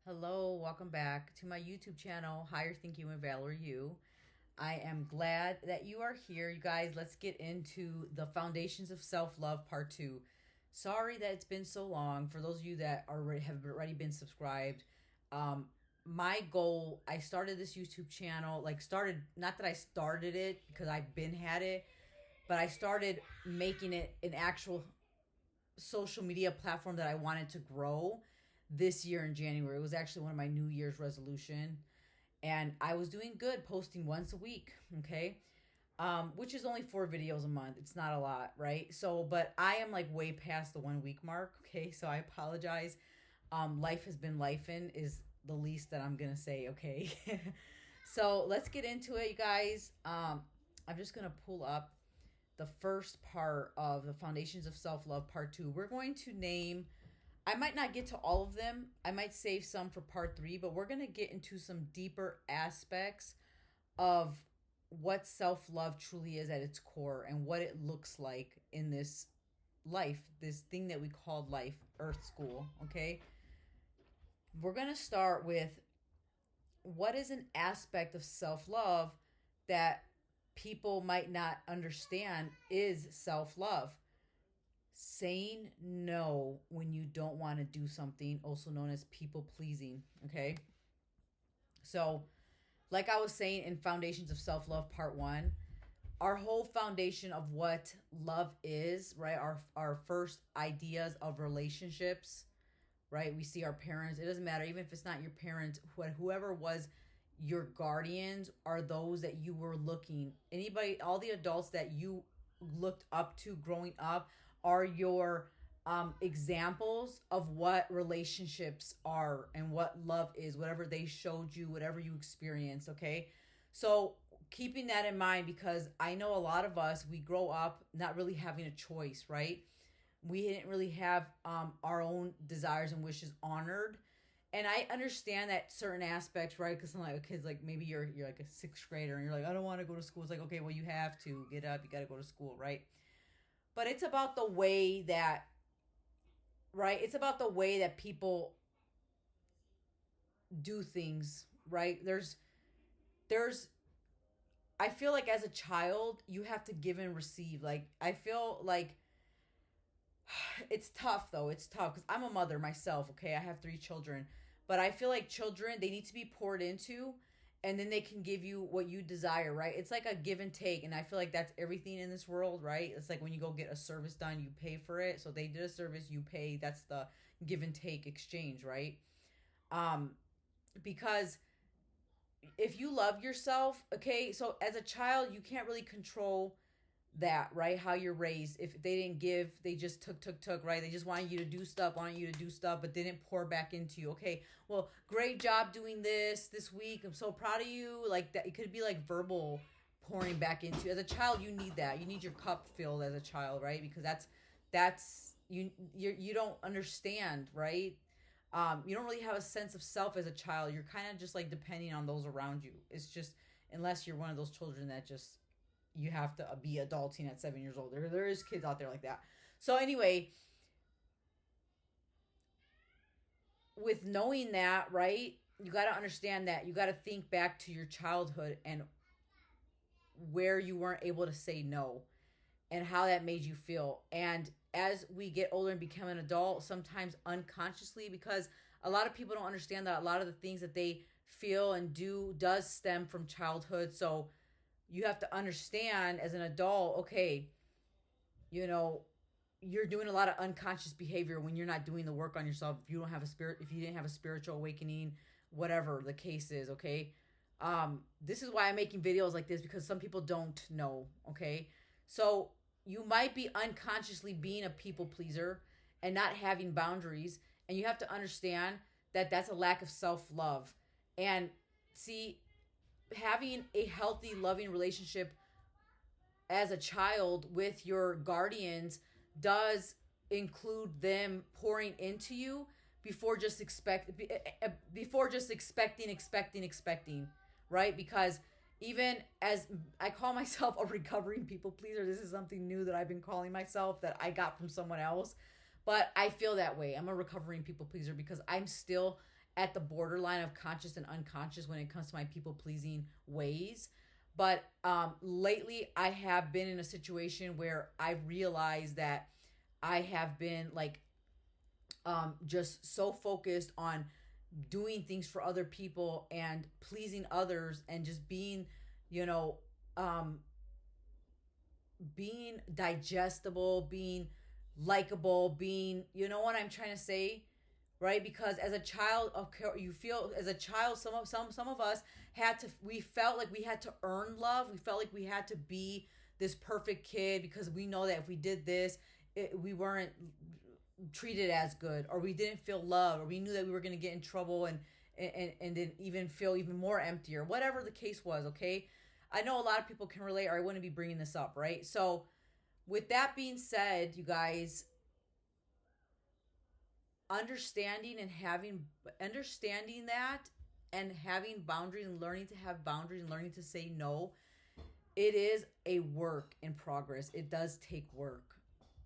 Hello, welcome back to my YouTube channel, Higher Thinking with Valerie You. I am glad that you are here. You guys, let's get into the Foundations of Self-Love Part 2. Sorry that it's been so long. For those of you that have already been subscribed, my goal, I started this YouTube channel, not that I started it because I've been had it, but I started making it an actual social media platform that I wanted to grow this year in January. It was actually one of my New Year's resolution, and I was doing good, posting once a week. Okay, which is only 4 videos a month. It's not a lot, right? So, but I am like way past the 1 week mark. Okay, so I apologize. Life has been lifing is the least that I'm gonna say. Okay, so let's get into it, you guys. I'm just gonna pull up the first part of the Foundations of Self-Love Part 2. We're going to name, I might not get to all of them. I might save some for Part 3, but we're going to get into some deeper aspects of what self-love truly is at its core and what it looks like in this life, this thing that we called life, Earth School, okay? We're going to start with what is an aspect of self-love that people might not understand is self-love. Saying no when you don't want to do something, also known as people pleasing. Okay, so like I was saying in Foundations of Self-Love Part 1, our whole foundation of what love is, right? Our first ideas of relationships, right? We see our parents. It doesn't matter, even if it's not your parents, whoever was your guardians are those that you were looking. Anybody, all the adults that you looked up to growing up are your examples of what relationships are and what love is, whatever they showed you, whatever you experienced, okay? So keeping that in mind, because I know a lot of us, we grow up not really having a choice, right? We didn't really have our own desires and wishes honored. And I understand that certain aspects, right? Because some like kids, like maybe you're like a sixth grader and you're like, I don't want to go to school. It's like, okay, well, you have to get up, you got to go to school, right? But it's about the way that, right? It's about the way that people do things, right? There's I feel like as a child, you have to give and receive. Like I feel like it's tough though. It's tough because I'm a mother myself. Okay, I have 3 children, but I feel like children, they need to be poured into, and then they can give you what you desire. Right? It's like a give and take, and I feel like that's everything in this world. Right? It's like when you go get a service done, you pay for it. So they did a service, you pay. That's the give and take exchange. Right? Um, because if you love yourself, okay, so as a child, you can't really control that, right? How you're raised. If they didn't give, they just took, right? They just wanted you to do stuff, but didn't pour back into you. Okay, well, great job doing this week. I'm so proud of you. Like that, it could be like verbal pouring back into you. As a child, you need that. You need your cup filled as a child, right? Because that's you don't understand, right? You don't really have a sense of self as a child. You're kind of just like depending on those around you. It's just, unless you're one of those children that just, you have to be adulting at 7 years old. There is kids out there like that. So anyway, with knowing that, right, you got to understand that you got to think back to your childhood and where you weren't able to say no and how that made you feel. And as we get older and become an adult, sometimes unconsciously, because a lot of people don't understand that a lot of the things that they feel and do does stem from childhood. So you have to understand as an adult, okay, you know, you're doing a lot of unconscious behavior when you're not doing the work on yourself. If you don't have a spirit, if you didn't have a spiritual awakening, whatever the case is, okay? This is why I'm making videos like this, because some people don't know, okay? So you might be unconsciously being a people pleaser and not having boundaries, and you have to understand that that's a lack of self-love. And see, having a healthy, loving relationship as a child with your guardians does include them pouring into you before just expecting, right? Because even as I call myself a recovering people pleaser, this is something new that I've been calling myself that I got from someone else. But I feel that way. I'm a recovering people pleaser because I'm still at the borderline of conscious and unconscious when it comes to my people pleasing ways. But lately, I have been in a situation where I've realized that I have been like just so focused on doing things for other people and pleasing others and just being, you know, um, being digestible, being likable, being, you know what I'm trying to say, right? Because as a child, okay, you feel as a child, some of us had to. We felt like we had to earn love. We felt like we had to be this perfect kid because we know that if we did this, we weren't treated as good, or we didn't feel love, or we knew that we were going to get in trouble and then even feel even more empty, or whatever the case was. Okay, I know a lot of people can relate, or I wouldn't be bringing this up, right? So with that being said, you guys, understanding and having understanding that and having boundaries and learning to have boundaries and learning to say no, it is a work in progress. It does take work.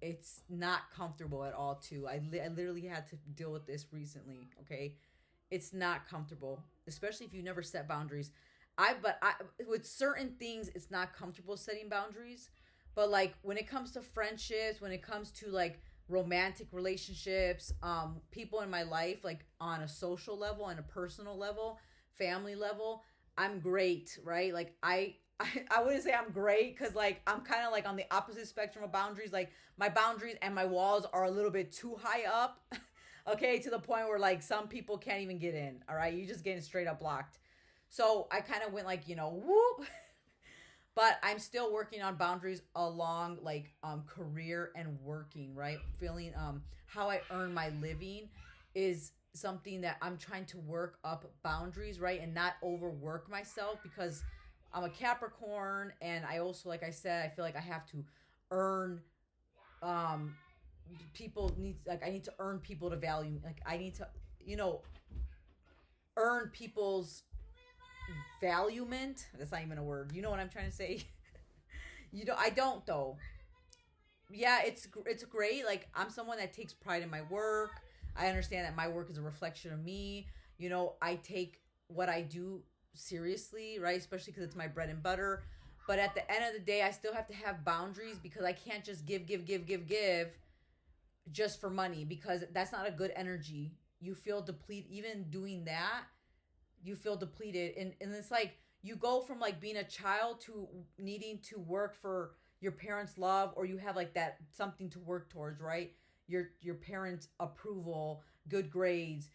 It's not comfortable at all too. I literally had to deal with this recently. Okay, it's not comfortable, especially if you never set boundaries. I with certain things it's not comfortable setting boundaries, but like when it comes to friendships, when it comes to like romantic relationships, people in my life, like on a social level and a personal level, family level, I'm great, right? Like I wouldn't say I'm great because like I'm kind of like on the opposite spectrum of boundaries. Like my boundaries and my walls are a little bit too high up. Okay, to the point where like some people can't even get in. All right, you're just getting straight up blocked. So I kind of went like, whoop. But I'm still working on boundaries along like career and working, right? Feeling how I earn my living is something that I'm trying to work up boundaries, right? And not overwork myself because I'm a Capricorn, and I also, like I said, I feel like I have to earn um people need, like I need to earn people to value, like I need to, you know, earn people's valuement. That's not even a word. You know what I'm trying to say? You know, I don't though. Yeah, it's great. Like I'm someone that takes pride in my work. I understand that my work is a reflection of me. You know, I take what I do seriously, right? Especially because it's my bread and butter. But at the end of the day, I still have to have boundaries because I can't just give just for money, because that's not a good energy. You feel depleted even doing that. You feel depleted, and it's like you go from like being a child to needing to work for your parents' love, or you have like that something to work towards, right? Your parents' approval, good grades,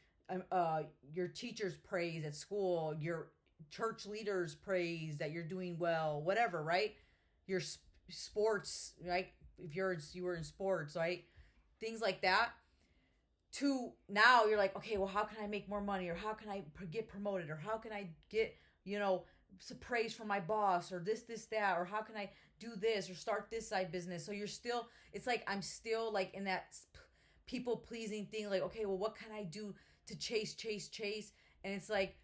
your teachers' praise at school, your church leaders' praise that you're doing well, whatever, right? Your sports, right? If you were in sports, right? Things like that. To now you're like, okay, well, how can I make more money, or how can I get promoted, or how can I get, you know, some praise from my boss, or this that, or how can I do this or start this side business. So you're still, it's like I'm still like in that people pleasing thing, like, okay, well, what can I do to chase, and it's like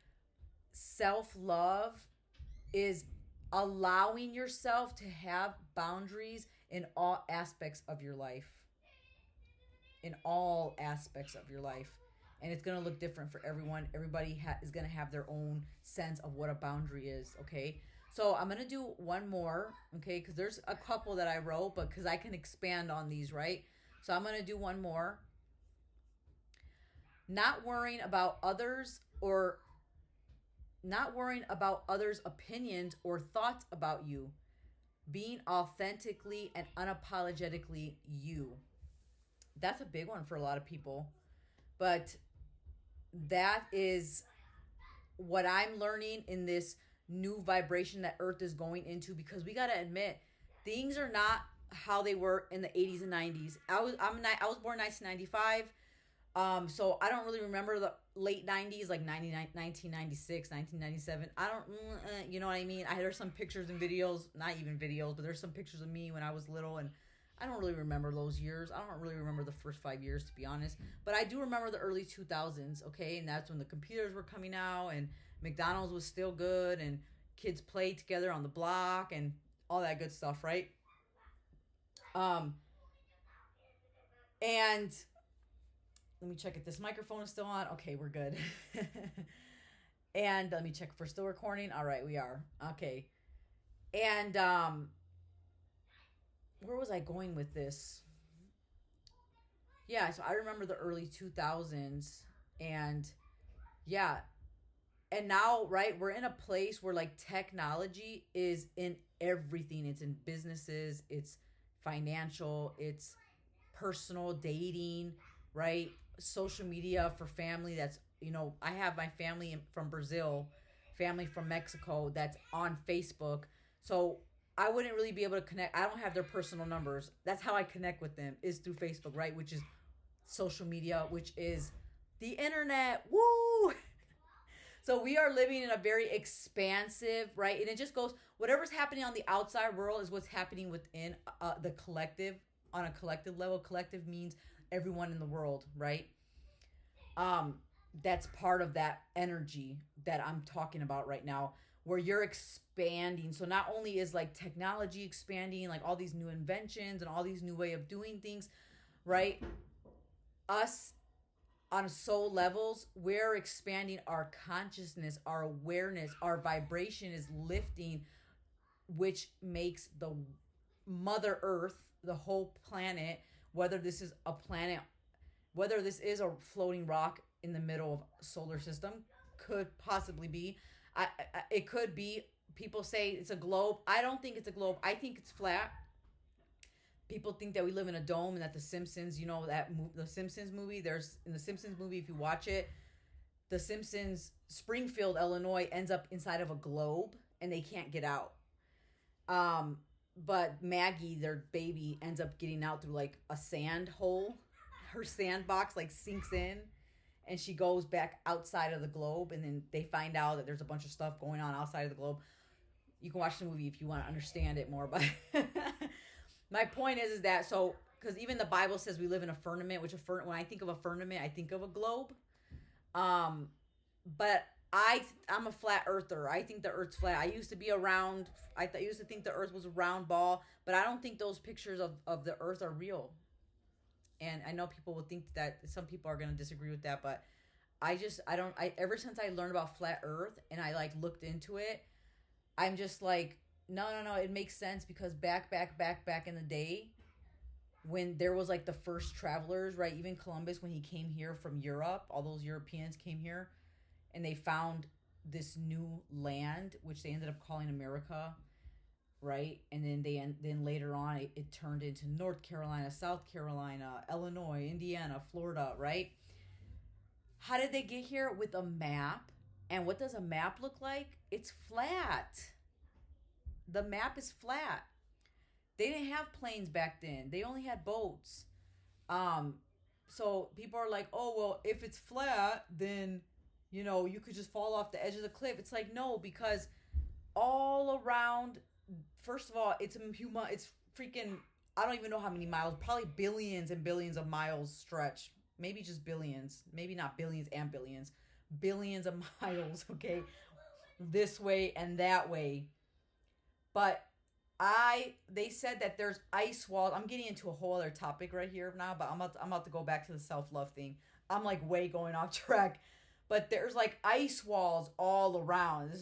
self love is allowing yourself to have boundaries in all aspects of your life, in all aspects of your life. And it's going to look different for everyone. Everybody is going to have their own sense of what a boundary is. Okay, so I'm going to do one more. Okay, because there's a couple that I wrote, but because I can expand on these, right? So I'm going to do one more. Not worrying about others, or not worrying about others' opinions or thoughts about you. Being authentically and unapologetically you. That's a big one for a lot of people. But that is what I'm learning in this new vibration that Earth is going into, because we got to admit things are not how they were in the 80s and 90s. I was born 1995. So I don't really remember the late 90s, like 1996, 1997. I don't, you know what I mean? There's some pictures and videos, not even videos, but there's some pictures of me when I was little, and I don't really remember those years. I don't really remember the first 5 years, to be honest. But I do remember the early 2000s, okay? And that's when the computers were coming out, and McDonald's was still good, and kids played together on the block, and all that good stuff, right? Um, and Let me check if this microphone is still on. Okay, we're good. And let me check if we're still recording. All right, we are. Okay. And where was I going with this? Yeah, so I remember the early 2000s, and yeah, and now, right, we're in a place where like technology is in everything. It's in businesses, it's financial, it's personal dating, right? Social media for family. That's, I have my family from Brazil, family from Mexico that's on Facebook. So I wouldn't really be able to connect. I don't have their personal numbers. That's how I connect with them, is through Facebook, right? Which is social media, which is the internet. Woo! So we are living in a very expansive, right? And it just goes, whatever's happening on the outside world is what's happening within the collective, on a collective level. Collective means everyone in the world, right? Um, that's part of that energy that I'm talking about right now, where you're expanding. So not only is like technology expanding, like all these new inventions and all these new way of doing things, right? Us on soul levels, we're expanding our consciousness, our awareness, our vibration is lifting, which makes the Mother Earth, the whole planet, whether this is a planet, whether this is a floating rock in the middle of a solar system, could possibly be. It could be. People say it's a globe. I don't think it's a globe. I think it's flat. People think that we live in a dome and that the Simpsons, the Simpsons movie, there's in the Simpsons movie, if you watch it, the Simpsons, Springfield, Illinois ends up inside of a globe and they can't get out. But Maggie, their baby, ends up getting out through like a sand hole. Her sandbox like sinks in and she goes back outside of the globe, and then they find out that there's a bunch of stuff going on outside of the globe. You can watch the movie if you want to understand it more, but my point is that, so, because even the Bible says we live in a firmament, which when I think of a firmament, I think of a globe. But I'm a flat earther. I think the earth's flat. I used to be around. Used to think the earth was a round ball, but I don't think those pictures of the earth are real. And I know people will think that, some people are going to disagree with that, but ever since I learned about flat earth and I like looked into it, I'm just like, no, it makes sense, because back in the day, when there was like the first travelers, right? Even Columbus, when he came here from Europe, all those Europeans came here and they found this new land, which they ended up calling America, right? And then then later on, it turned into North Carolina, South Carolina, Illinois, Indiana, Florida, right? How did they get here? With a map. And what does a map look like? It's flat. The map is flat. They didn't have planes back then. They only had boats. So people are like, oh, well, if it's flat, then, you could just fall off the edge of the cliff. It's like, no, because all around, first of all, it's freaking, I don't even know how many miles, probably billions and billions of miles stretch. Maybe just billions. Maybe not billions and billions. Billions of miles, okay? This way and that way. But they said that there's ice walls. I'm getting into a whole other topic right here now, but I'm about to go back to the self-love thing. I'm like way going off track. But there's like ice walls all around. This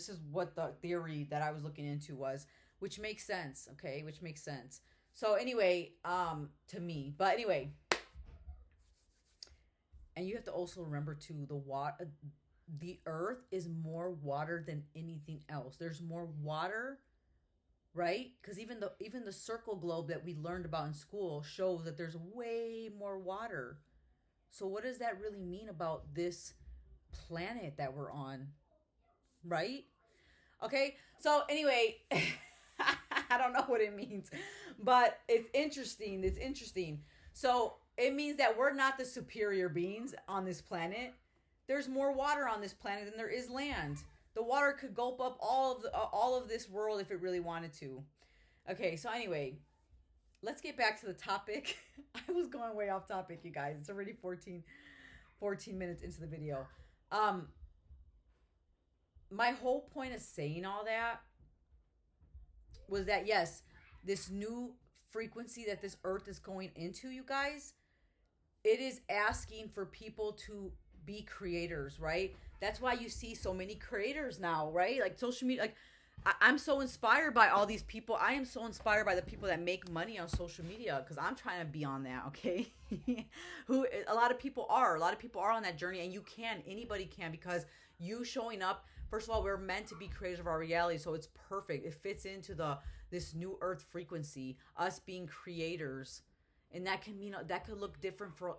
is what the theory that I was looking into was, which makes sense, okay? Which makes sense. So anyway, to me. But anyway, and you have to also remember too, the earth is more water than anything else. There's more water, right? Because even the circle globe that we learned about in school shows that there's way more water. So what does that really mean about this planet that we're on, right? Okay, so anyway, I don't know what it means, but it's interesting. So it means that we're not the superior beings on this planet. There's more water on this planet than there is land. The water could gulp up all of this world if it really wanted to. Okay, so anyway, let's get back to the topic. I was going way off topic, you guys. It's already 14 minutes into the video. My whole point of saying all that was that, yes, this new frequency that this earth is going into, you guys, it is asking for people to be creators, right? That's why you see so many creators now, right? Like social media, like I'm so inspired by all these people. I am so inspired by the people that make money on social media because I'm trying to be on that, okay? Who a lot of people are. A lot of people are on that journey, and you can. Anybody can because you showing up. First of all, we're meant to be creators of our reality, so it's perfect. It fits into the this new earth frequency, us being creators, and that can mean that could look different for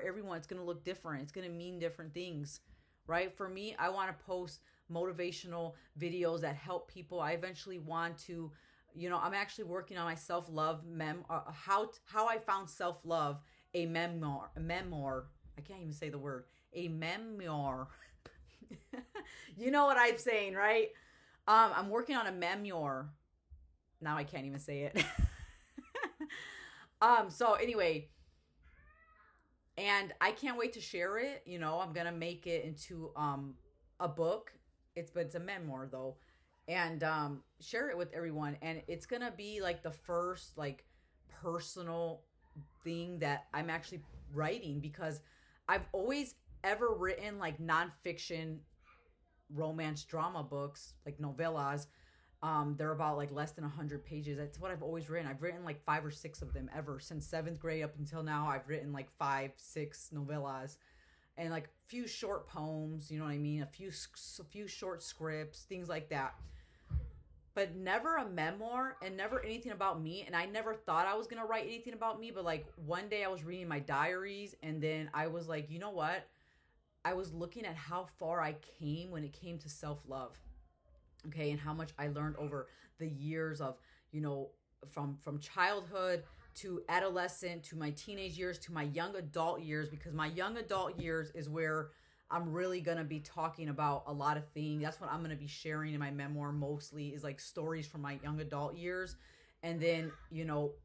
everyone. It's going to look different. It's going to mean different things, right? For me, I want to post motivational videos that help people. I eventually want to, I'm actually working on my self-love how I found self-love, a memoir. I can't even say the word. A memoir. You know what I'm saying, right? I'm working on a memoir. Now I can't even say it. So anyway, and I can't wait to share it. I'm gonna make it into a book. It's a memoir though, and share it with everyone. And it's gonna be like the first like personal thing that I'm actually writing because I've always ever written like nonfiction romance drama books, like novellas. They're about like less than 100 pages. That's what I've always written. I've written like 5 or 6 of them ever since seventh grade up until now. I've written like 5, 6 novellas and like a few short poems. You know what I mean? A few short scripts, things like that. But never a memoir and never anything about me. And I never thought I was gonna write anything about me. But like one day I was reading my diaries and then I was like, you know what? I was looking at how far I came when it came to self-love, okay, and how much I learned over the years of, from childhood to adolescent to my teenage years to my young adult years, because my young adult years is where I'm really going to be talking about a lot of things. That's what I'm going to be sharing in my memoir mostly, is like stories from my young adult years. And then,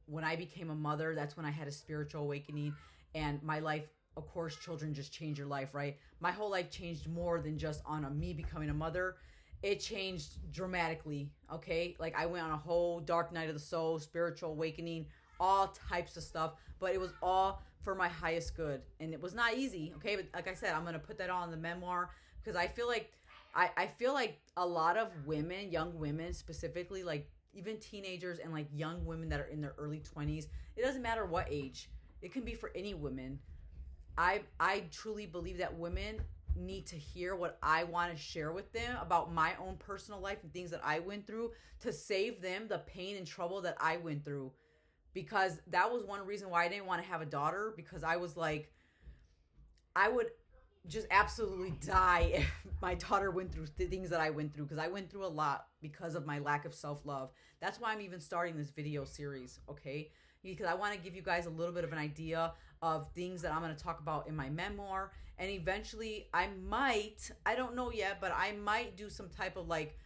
when I became a mother, that's when I had a spiritual awakening, and my life, of course, children just change your life, right? My whole life changed more than just on me becoming a mother. It changed dramatically, okay? Like I went on a whole dark night of the soul, spiritual awakening, all types of stuff, but it was all for my highest good. And it was not easy, okay? But like I said, I'm going to put that on the memoir because I feel like I feel like a lot of women, young women specifically, like even teenagers and like young women that are in their early 20s, it doesn't matter what age. It can be for any women. I truly believe that women need to hear what I want to share with them about my own personal life and things that I went through to save them the pain and trouble that I went through. Because that was one reason why I didn't want to have a daughter, because I was like, I would just absolutely die if my daughter went through the things that I went through, because I went through a lot because of my lack of self-love. That's why I'm even starting this video series, okay? Because I want to give you guys a little bit of an idea of things that I'm going to talk about in my memoir. And eventually I don't know yet, but I might do some type of like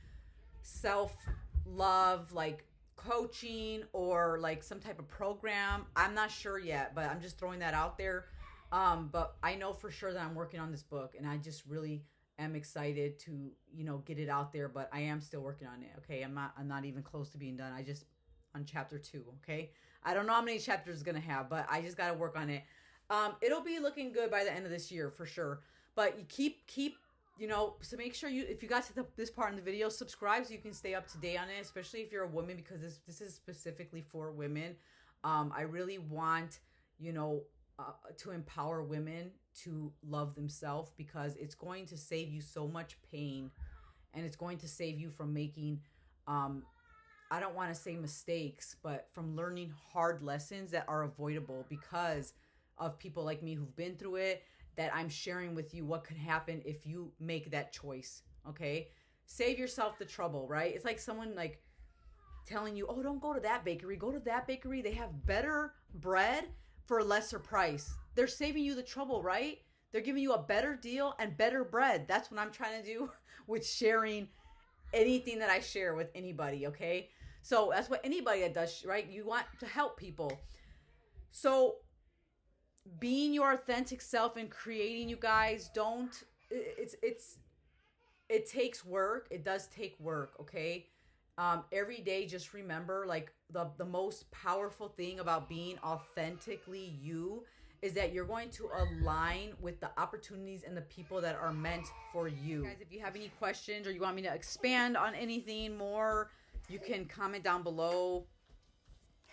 self-love, like coaching or like some type of program. I'm not sure yet, but I'm just throwing that out there. But I know for sure that I'm working on this book, and I just really am excited to, get it out there, but I am still working on it. Okay. I'm not even close to being done. I just on chapter 2. Okay. I don't know how many chapters it's going to have, but I just got to work on it. It'll be looking good by the end of this year for sure. But you keep, so make sure if you got to this part in the video, subscribe so you can stay up to date on it, especially if you're a woman, because this is specifically for women. I really want, to empower women to love themselves, because it's going to save you so much pain, and it's going to save you from making, I don't want to say mistakes, but from learning hard lessons that are avoidable because of people like me who've been through it, that I'm sharing with you what could happen if you make that choice, okay? Save yourself the trouble, right? It's like someone like telling you, oh, don't go to that bakery. Go to that bakery. They have better bread for a lesser price. They're saving you the trouble, right? They're giving you a better deal and better bread. That's what I'm trying to do with sharing anything that I share with anybody, okay? So that's what anybody that does, right? You want to help people. So being your authentic self and creating, you guys, it takes work. It does take work, okay? Every day, just remember, like, the most powerful thing about being authentically you is that you're going to align with the opportunities and the people that are meant for you. Guys, if you have any questions or you want me to expand on anything more, you can comment down below.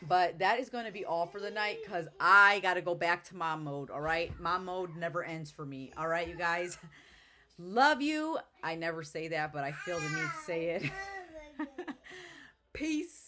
But that is going to be all for the night because I got to go back to mom mode, all right? Mom mode never ends for me, all right, you guys? Love you. I never say that, but I feel the need to say it. Peace.